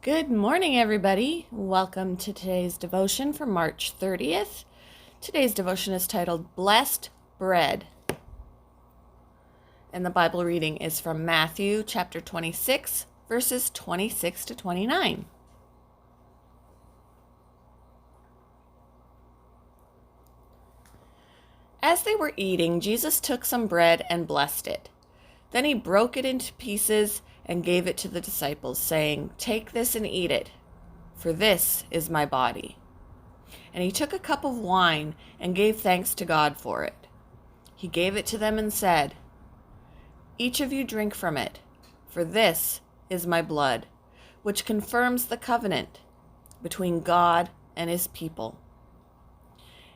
Good morning, everybody. Welcome to today's devotion for March 30th. Today's devotion is titled Blessed Bread. And the Bible reading is from Matthew chapter 26, verses 26 to 29. As they were eating, Jesus took some bread and blessed it. Then he broke it into pieces and gave it to the disciples, saying, "Take this and eat it, for this is my body." And he took a cup of wine and gave thanks to God for it. He gave it to them and said, "Each of you drink from it, for this is my blood, which confirms the covenant between God and his people.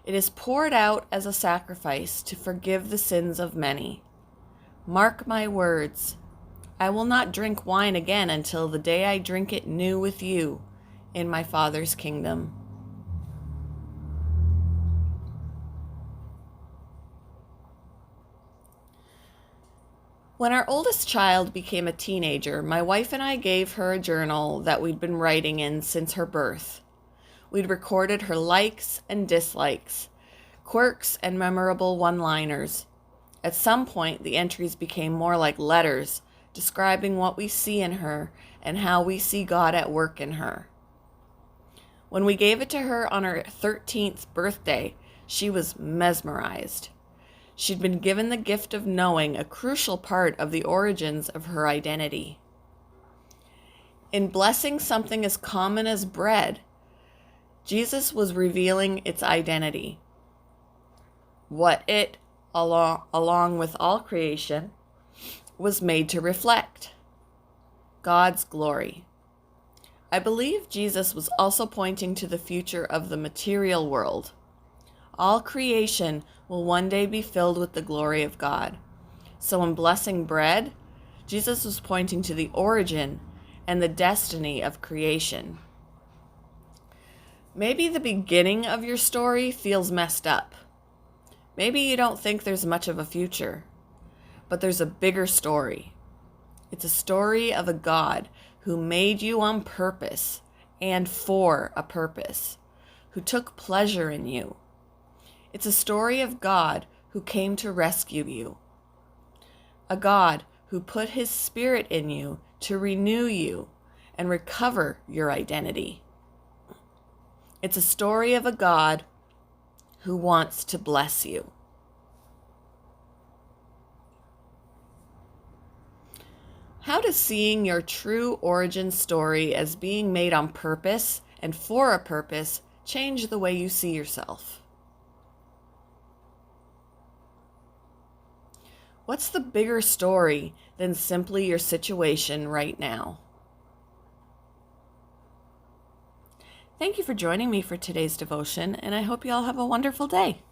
It is poured out as a sacrifice to forgive the sins of many. Mark my words, I will not drink wine again until the day I drink it new with you in my Father's kingdom." When our oldest child became a teenager, my wife and I gave her a journal that we'd been writing in since her birth. We'd recorded her likes and dislikes, quirks and memorable one-liners. At some point, the entries became more like letters, describing what we see in her and how we see God at work in her. When we gave it to her on her 13th birthday, she was mesmerized. She'd been given the gift of knowing a crucial part of the origins of her identity. In blessing something as common as bread, Jesus was revealing its identity. What it, along with all creation, was made to reflect: God's glory. I believe Jesus was also pointing to the future of the material world. All creation will one day be filled with the glory of God. So in blessing bread, Jesus was pointing to the origin and the destiny of creation. Maybe the beginning of your story feels messed up. Maybe you don't think there's much of a future. But there's a bigger story. It's a story of a God who made you on purpose and for a purpose, who took pleasure in you. It's a story of God who came to rescue you. A God who put his spirit in you to renew you and recover your identity. It's a story of a God who wants to bless you. How does seeing your true origin story as being made on purpose and for a purpose change the way you see yourself? What's the bigger story than simply your situation right now? Thank you for joining me for today's devotion, and I hope you all have a wonderful day.